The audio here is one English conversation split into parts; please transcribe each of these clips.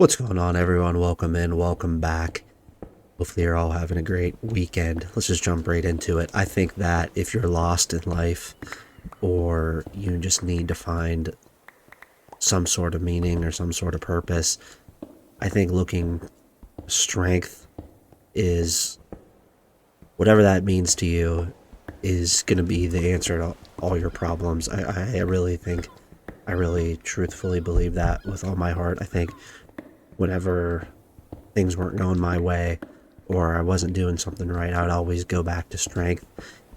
What's going on, everyone? Welcome in, welcome back. Hopefully, you're all having a great weekend. Let's just jump right into it. I think that if you're lost in life or you just need to find some sort of meaning or some sort of purpose, I think looking strength is whatever that means to you is going to be the answer to all your problems. I really think, I really truthfully believe that with all my heart. I think whenever things weren't going my way or I wasn't doing something right, I would always go back to strength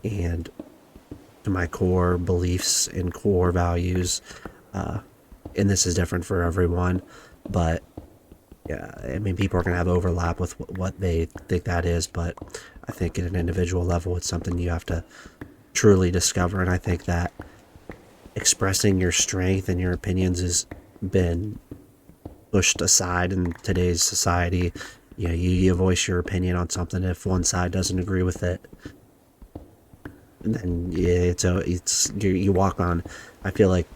and to my core beliefs and core values. And this is different for everyone, but yeah, I mean, people are going to have overlap with what they think that is, but I think at an individual level, it's something you have to truly discover. And I think that expressing your strength and your opinions has been pushed aside in today's society. You know, you voice your opinion on something. If one side doesn't agree with it, then yeah, you walk on. I feel like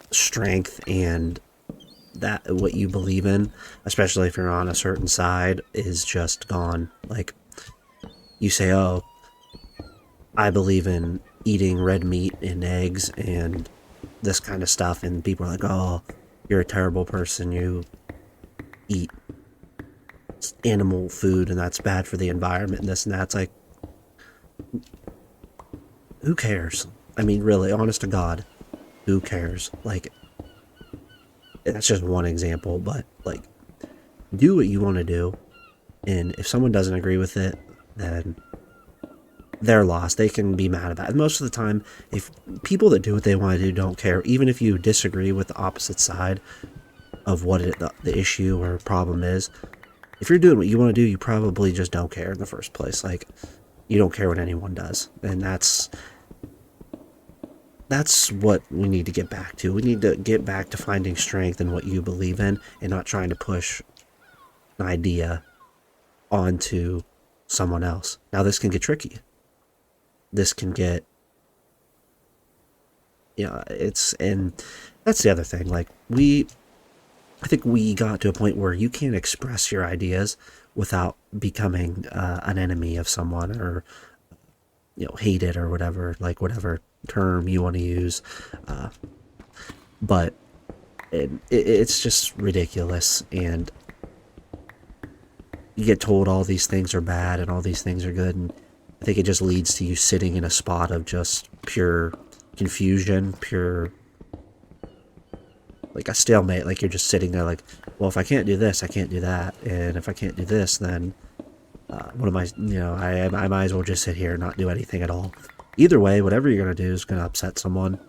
strength and that what you believe in, especially if you're on a certain side, is just gone. Like you say, oh, I believe in eating red meat and eggs and this kind of stuff, and people are like, oh, you're a terrible person, you eat animal food and that's bad for the environment and this and that. It's like, who cares? I mean, really, honest to God, who cares? Like, that's just one example, but like, do what you want to do, and if someone doesn't agree with it, then they're lost. They can be mad about it. Most of the time, if people that do what they want to do don't care, even if you disagree with the opposite side of what the issue or problem is, if you're doing what you want to do, you probably just don't care in the first place. Like, you don't care what anyone does, and that's what we need to get back to. We need to get back to finding strength in what you believe in and not trying to push an idea onto someone else. Now, this can get tricky. This can get, and that's the other thing. Like, I think we got to a point where you can't express your ideas without becoming an enemy of someone, or hate it, or whatever, like whatever term you want to use. But it's just ridiculous, and you get told all these things are bad and all these things are good, and I think it just leads to you sitting in a spot of just pure confusion, pure, like a stalemate. Like, you're just sitting there like, well, if I can't do this, I can't do that, and if I can't do this, then what am I, I might as well just sit here and not do anything at all. Either way, whatever you're going to do is going to upset someone.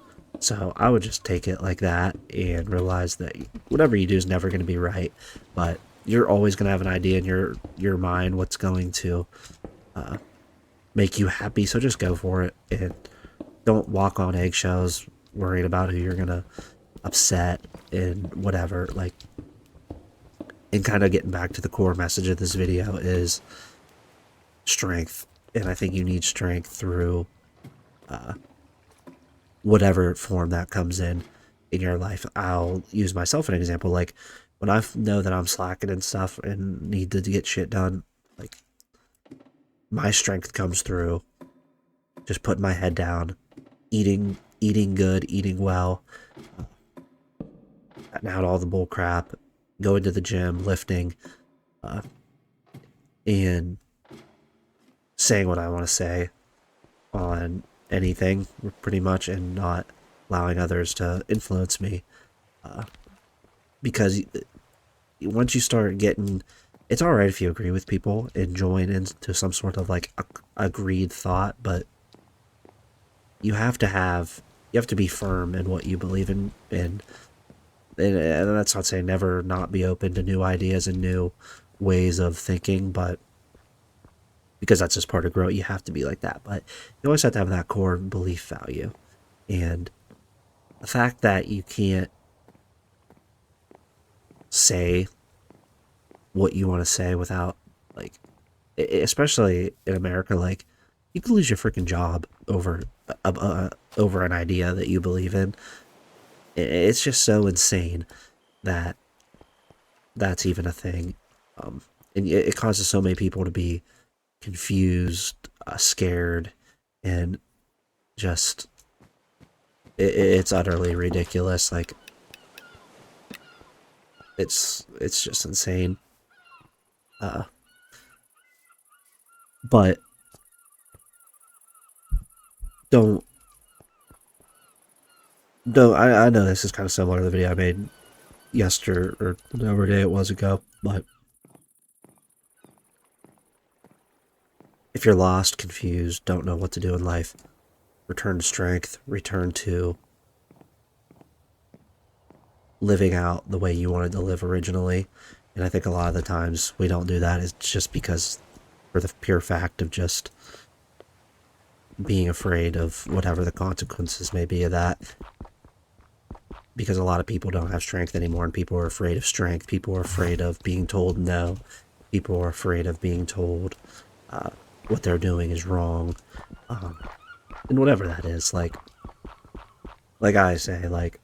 So I would just take it like that and realize that whatever you do is never going to be right, but you're always going to have an idea in your mind what's going to make you happy. So just go for it, and don't walk on eggshells worrying about who you're going to upset and whatever. Like, and kind of getting back to the core message of this video is strength. And I think you need strength through whatever form that comes in your life. I'll use myself an example. Like, when I know that I'm slacking and stuff and need to get shit done, like, my strength comes through just putting my head down, eating good, eating well, cutting out all the bull crap, going to the gym, lifting, and saying what I want to say on anything, pretty much, and not allowing others to influence me. Because once you start getting, it's alright if you agree with people and join into some sort of like agreed thought, but you have to be firm in what you believe in, and that's not saying never not be open to new ideas and new ways of thinking, but because that's just part of growth, you have to be like that. But you always have to have that core belief value, and the fact that you can't say what you want to say without, like, especially in America, like, you could lose your freaking job over over an idea that you believe in. It's just so insane. that that's even a thing. And it causes so many people to be confused, scared, and just it's utterly ridiculous. Like it's just insane. But don't don't I know this is kind of similar to the video I made yesterday or whatever day it was ago, but if you're lost, confused, don't know what to do in life, return to strength, return to living out the way you wanted to live originally. And I think a lot of the times we don't do that. It's just because, for the pure fact of just being afraid of whatever the consequences may be of that. Because a lot of people don't have strength anymore, and people are afraid of strength. People are afraid of being told no. People are afraid of being told what they're doing is wrong. And whatever that is, like I say, like,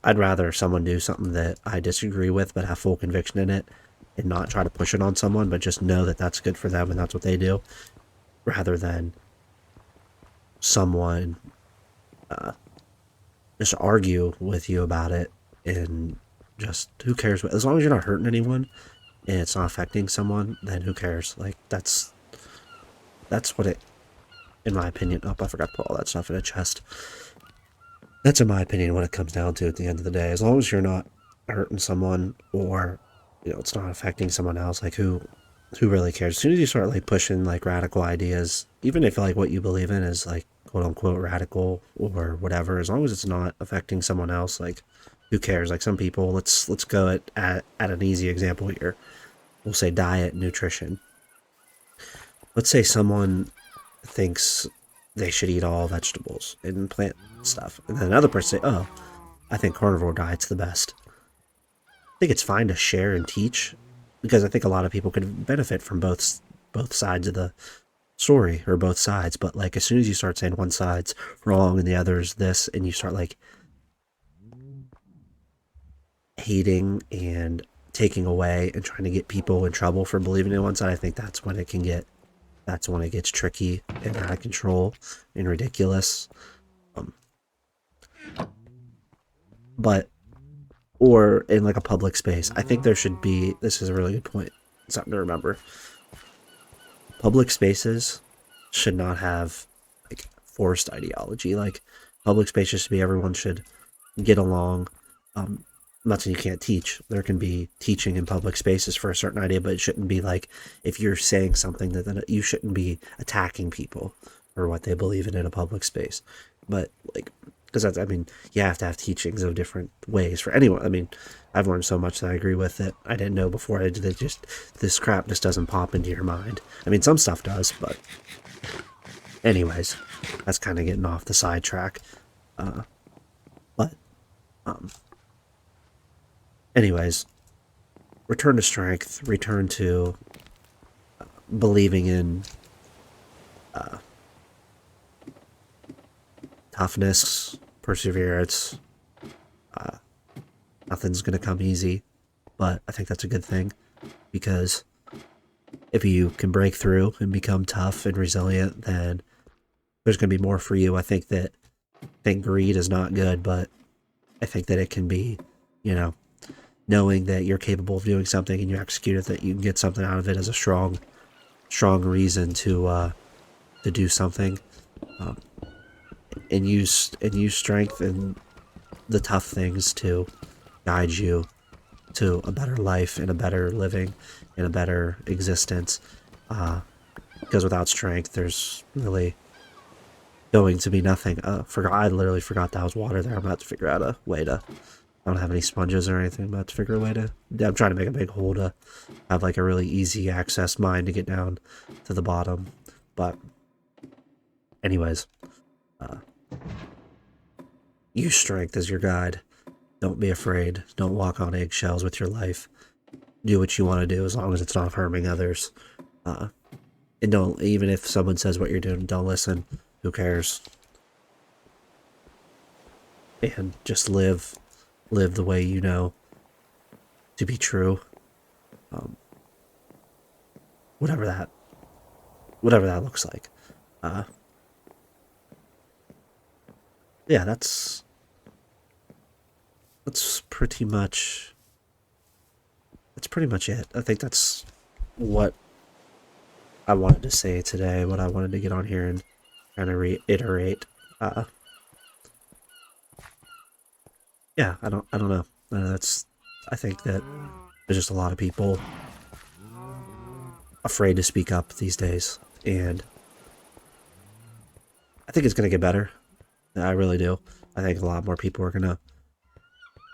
I'd rather someone do something that I disagree with but have full conviction in it and not try to push it on someone, but just know that that's good for them and that's what they do, rather than someone just argue with you about it. And just, who cares? As long as you're not hurting anyone and it's not affecting someone, then who cares? Like, that's what it, in my opinion, I forgot to put all that stuff in a chest. That's, in my opinion, what it comes down to at the end of the day. As long as you're not hurting someone, or, it's not affecting someone else, like, who really cares? As soon as you start, like, pushing, like, radical ideas, even if, like, what you believe in is, like, quote-unquote radical or whatever, as long as it's not affecting someone else, like, who cares? Like, some people, let's go at an easy example here. We'll say diet, nutrition. Let's say someone thinks they should eat all vegetables and plant stuff, and then another person say, oh, I think carnivore diet's the best. I think it's fine to share and teach, because I think a lot of people could benefit from both sides of the story, or both sides. But, like, as soon as you start saying one side's wrong and the other's this, and you start, like, hating and taking away and trying to get people in trouble for believing in one side, I think that's when it gets tricky and out of control and ridiculous. But, or in, like, a public space, I think there should be, this is a really good point, something to remember. Public spaces should not have, like, forced ideology. Like, public spaces should be, everyone should get along. I'm not saying you can't teach. There can be teaching in public spaces for a certain idea, but it shouldn't be like, if you're saying something, that then you shouldn't be attacking people for what they believe in a public space. But, like, because that's, I mean, you have to have teachings of different ways for anyone. I mean, I've learned so much that I agree with it. I didn't know before. This crap just doesn't pop into your mind. I mean, some stuff does, but anyways, that's kind of getting off the sidetrack. But anyways, return to strength, return to believing in toughness, perseverance. Nothing's going to come easy, but I think that's a good thing, because if you can break through and become tough and resilient, then there's going to be more for you. I think greed is not good, but I think that it can be, knowing that you're capable of doing something and you execute it, that you can get something out of it, as a strong reason to do something, and use strength and the tough things to guide you to a better life and a better living and a better existence. Because without strength, there's really going to be nothing. I literally forgot that was water there. I'm about to figure out a way to. I don't have any sponges or anything. I'm about to figure a way to. I'm trying to make a big hole to have, like, a really easy access mine to get down to the bottom. But anyways, use strength as your guide. Don't be afraid. Don't walk on eggshells with your life. Do what you want to do, as long as it's not harming others. And don't, even if someone says what you're doing, don't listen. Who cares? And just live live the way you know to be true. Whatever that looks like. Yeah, that's pretty much it. I think that's what I wanted to say today, what I wanted to get on here and kind of reiterate. Yeah, I don't know. I think that there's just a lot of people afraid to speak up these days, and I think it's going to get better. I really do. I think a lot more people are going to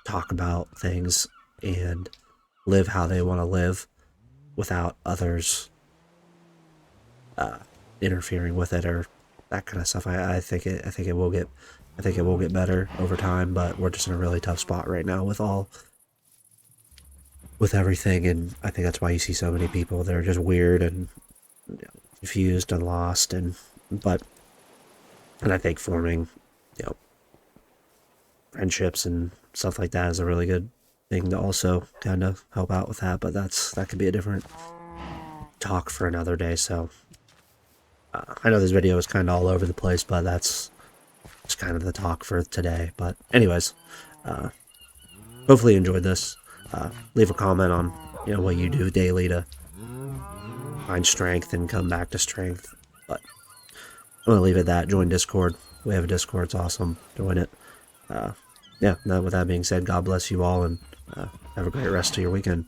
talk about things and live how they want to live without others interfering with it or that kind of stuff. I think it will get better over time, but we're just in a really tough spot right now with everything, and I think that's why you see so many people that are just weird and confused and lost, and I think forming, friendships and stuff like that is a really good thing to also kind of help out with that, but that could be a different talk for another day. So I know this video is kind of all over the place, but that's just kind of the talk for today. But anyways, hopefully you enjoyed this. Leave a comment on what you do daily to find strength and come back to strength. But I'm gonna leave it at that. Join Discord. We have a Discord. It's awesome. Join it. Yeah. With that being said, God bless you all, and have a great rest of your weekend.